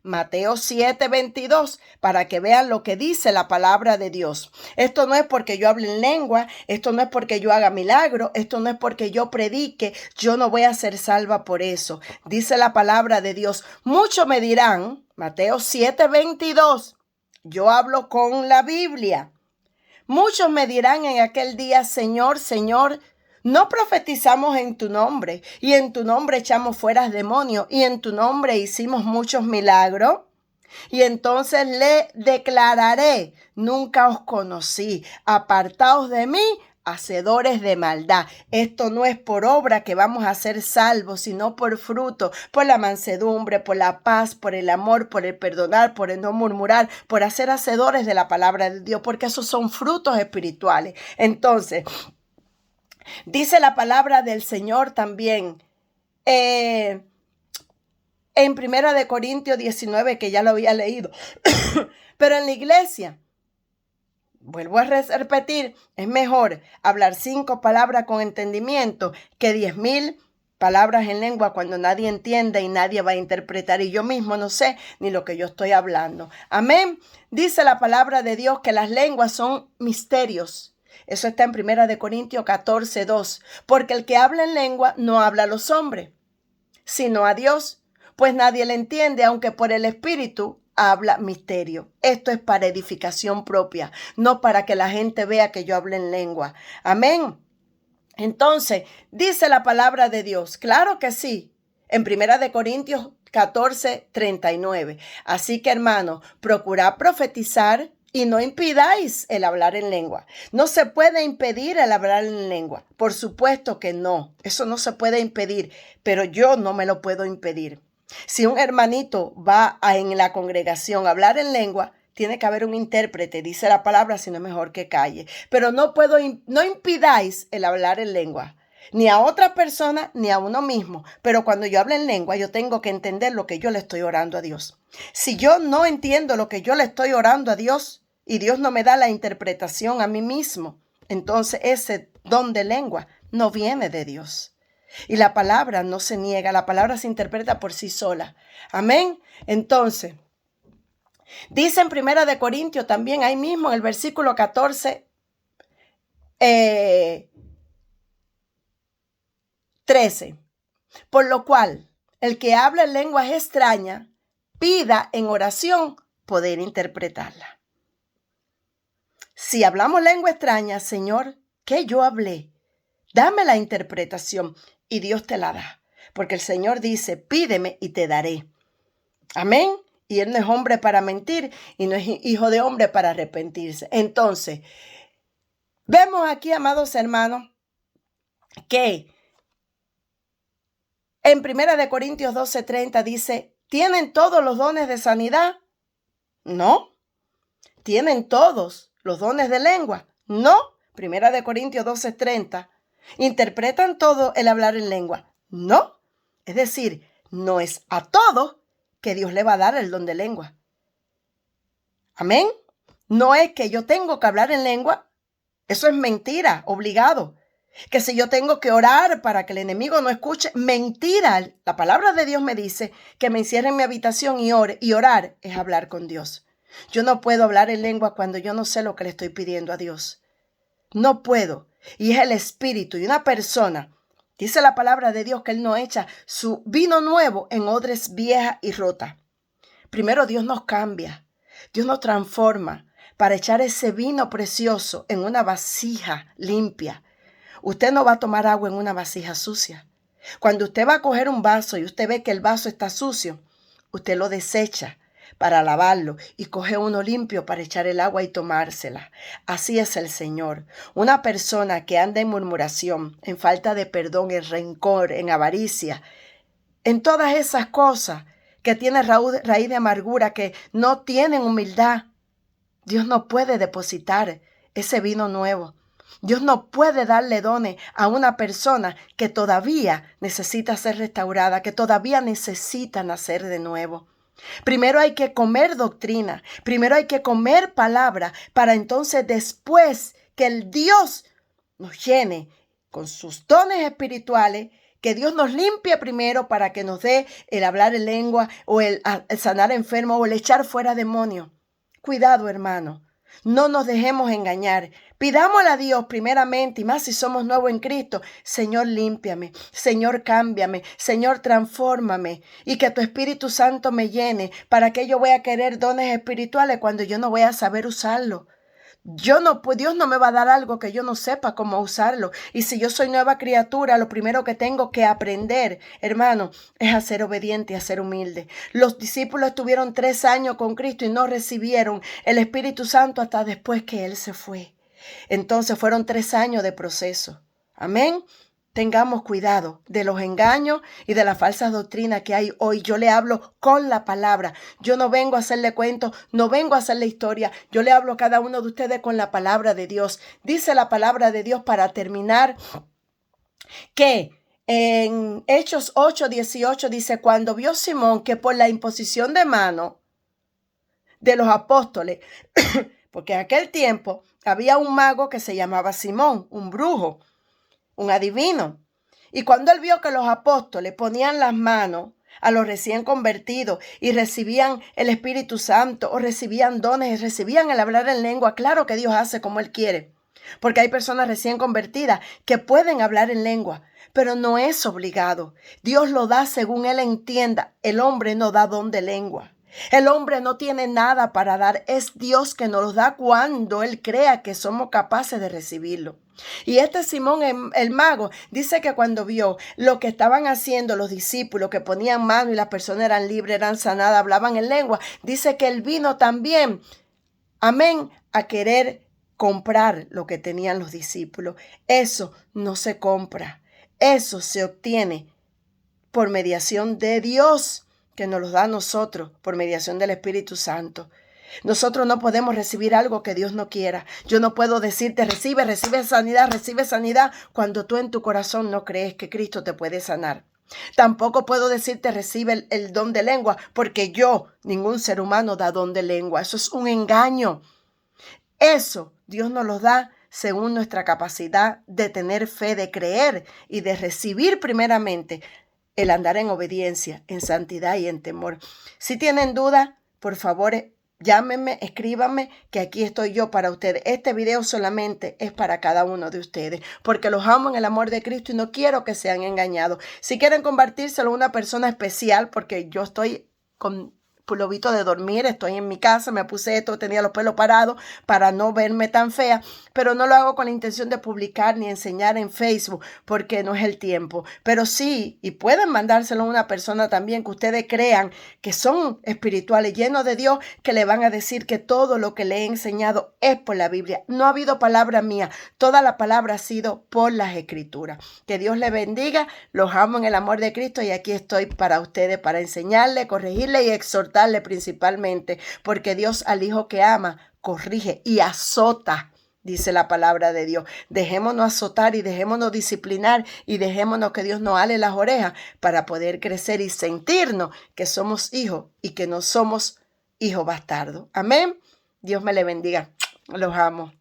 Mateo 7:22, para que vean lo que dice la palabra de Dios. Esto no es porque yo hable en lengua, esto no es porque yo haga milagro, esto no es porque yo predique, yo no voy a ser salva por eso. Dice la palabra de Dios. Muchos me dirán, Mateo 7:22, yo hablo con la Biblia. Muchos me dirán en aquel día, Señor, Señor, no profetizamos en tu nombre, y en tu nombre echamos fuera demonios, y en tu nombre hicimos muchos milagros. Y entonces le declararé, nunca os conocí, apartaos de mí, hacedores de maldad. Esto no es por obra que vamos a ser salvos, sino por fruto, por la mansedumbre, por la paz, por el amor, por el perdonar, por el no murmurar, por hacer hacedores de la palabra de Dios, porque esos son frutos espirituales. Entonces, dice la palabra del Señor también en 1 Corintios 19, que ya lo había leído. Pero en la iglesia, vuelvo a repetir, es mejor hablar 5 palabras con entendimiento que 10,000 palabras en lengua cuando nadie entiende y nadie va a interpretar. Y yo mismo no sé ni lo que yo estoy hablando. Amén. Dice la palabra de Dios que las lenguas son misterios. Eso está en 1 Corintios 14:2. Porque el que habla en lengua no habla a los hombres, sino a Dios, pues nadie le entiende, aunque por el Espíritu habla misterio. Esto es para edificación propia, no para que la gente vea que yo hablo en lengua. Amén. Entonces, dice la palabra de Dios, claro que sí, en 1 Corintios 14:39. Así que, hermano, procurad profetizar y no impidáis el hablar en lengua. No se puede impedir el hablar en lengua. Por supuesto que no. Eso no se puede impedir, pero yo no me lo puedo impedir. Si un hermanito va en la congregación a hablar en lengua, tiene que haber un intérprete, dice la palabra, si no es mejor que calle. Pero no impidáis el hablar en lengua, ni a otra persona, ni a uno mismo. Pero cuando yo hablo en lengua, yo tengo que entender lo que yo le estoy orando a Dios. Si yo no entiendo lo que yo le estoy orando a Dios, y Dios no me da la interpretación a mí mismo, entonces ese don de lengua no viene de Dios. Y la palabra no se niega, la palabra se interpreta por sí sola. Amén. Entonces, dice en 1 Corintios también, ahí mismo en el versículo 14, 13. Por lo cual, el que habla en lenguas extrañas, pida en oración poder interpretarla. Si hablamos lengua extraña, Señor, ¿qué yo hablé? Dame la interpretación y Dios te la da. Porque el Señor dice, pídeme y te daré. Amén. Y Él no es hombre para mentir y no es hijo de hombre para arrepentirse. Entonces, vemos aquí, amados hermanos, que en 1 Corintios 12:30 dice, ¿tienen todos los dones de sanidad? No. ¿Tienen todos los dones de lengua? No. 1 Corintios 12:30. ¿Interpretan todo el hablar en lengua? No. Es decir, no es a todos que Dios le va a dar el don de lengua. Amén. No es que yo tengo que hablar en lengua. Eso es mentira, obligado. Que si yo tengo que orar para que el enemigo no escuche, mentira. La palabra de Dios me dice que me encierre en mi habitación y ore. Y orar es hablar con Dios. Yo no puedo hablar en lengua cuando yo no sé lo que le estoy pidiendo a Dios. No puedo. Y es el Espíritu. Y una persona, dice la palabra de Dios que Él no echa su vino nuevo en odres viejas y rotas. Primero Dios nos cambia. Dios nos transforma para echar ese vino precioso en una vasija limpia. Usted no va a tomar agua en una vasija sucia. Cuando usted va a coger un vaso y usted ve que el vaso está sucio, usted lo desecha para lavarlo y coge uno limpio para echar el agua y tomársela. Así es el Señor. Una persona que anda en murmuración, en falta de perdón, en rencor, en avaricia, en todas esas cosas que tiene raíz de amargura, que no tienen humildad, Dios no puede depositar ese vino nuevo. Dios no puede darle dones a una persona que todavía necesita ser restaurada, que todavía necesita nacer de nuevo. Primero hay que comer doctrina, primero hay que comer palabra, para entonces después que el Dios nos llene con sus dones espirituales, que Dios nos limpie primero para que nos dé el hablar en lengua o el sanar enfermos o el echar fuera demonios. Cuidado, hermano. No nos dejemos engañar. Pidámosle a Dios primeramente, y más si somos nuevos en Cristo: Señor, límpiame, Señor, cámbiame, Señor, transfórmame, y que tu Espíritu Santo me llene, para que yo voy a querer dones espirituales cuando yo no voy a saber usarlo. Dios no me va a dar algo que yo no sepa cómo usarlo. Y si yo soy nueva criatura, lo primero que tengo que aprender, hermano, es a ser obediente y a ser humilde. Los discípulos estuvieron 3 años con Cristo y no recibieron el Espíritu Santo hasta después que Él se fue. Entonces fueron 3 años de proceso. Amén. Tengamos cuidado de los engaños y de las falsas doctrinas que hay hoy. Yo le hablo con la palabra. Yo no vengo a hacerle cuentos, no vengo a hacerle historia. Yo le hablo a cada uno de ustedes con la palabra de Dios. Dice la palabra de Dios, para terminar, que en Hechos 8:18 dice: cuando vio Simón que por la imposición de mano de los apóstoles, porque en aquel tiempo había un mago que se llamaba Simón, un brujo, un adivino. Y cuando él vio que los apóstoles ponían las manos a los recién convertidos y recibían el Espíritu Santo, o recibían dones, recibían el hablar en lengua, claro que Dios hace como Él quiere, porque hay personas recién convertidas que pueden hablar en lengua, pero no es obligado. Dios lo da según Él entienda. El hombre no da don de lengua. El hombre no tiene nada para dar. Es Dios que nos lo da cuando Él crea que somos capaces de recibirlo. Y este Simón, el mago, dice que cuando vio lo que estaban haciendo los discípulos, que ponían mano y las personas eran libres, eran sanadas, hablaban en lengua, dice que él vino también, amén, a querer comprar lo que tenían los discípulos. Eso no se compra. Eso se obtiene por mediación de Dios, que nos lo da a nosotros, por mediación del Espíritu Santo. Nosotros no podemos recibir algo que Dios no quiera. Yo no puedo decirte: recibe sanidad, cuando tú en tu corazón no crees que Cristo te puede sanar. Tampoco puedo decirte: recibe el don de lengua, porque ningún ser humano da don de lengua. Eso es un engaño. Eso Dios nos lo da según nuestra capacidad de tener fe, de creer y de recibir primeramente el andar en obediencia, en santidad y en temor. Si tienen duda, por favor, llámenme, escríbanme, que aquí estoy yo para ustedes. Este video solamente es para cada uno de ustedes, porque los amo en el amor de Cristo y no quiero que sean engañados. Si quieren compartírselo a una persona especial, porque yo estoy con pulovito de dormir, estoy en mi casa, me puse esto, tenía los pelos parados para no verme tan fea, pero no lo hago con la intención de publicar ni enseñar en Facebook, porque no es el tiempo. Pero sí, y pueden mandárselo a una persona también que ustedes crean que son espirituales, llenos de Dios, que le van a decir que todo lo que le he enseñado es por la Biblia. No ha habido palabra mía, toda la palabra ha sido por las Escrituras. Que Dios les bendiga, los amo en el amor de Cristo y aquí estoy para ustedes, para enseñarle, corregirle y exhortarle principalmente, porque Dios al hijo que ama corrige y azota, dice la palabra de Dios. Dejémonos azotar y dejémonos disciplinar y dejémonos que Dios nos ale las orejas para poder crecer y sentirnos que somos hijos y que no somos hijos bastardos. Amén. Dios me le bendiga. Los amo.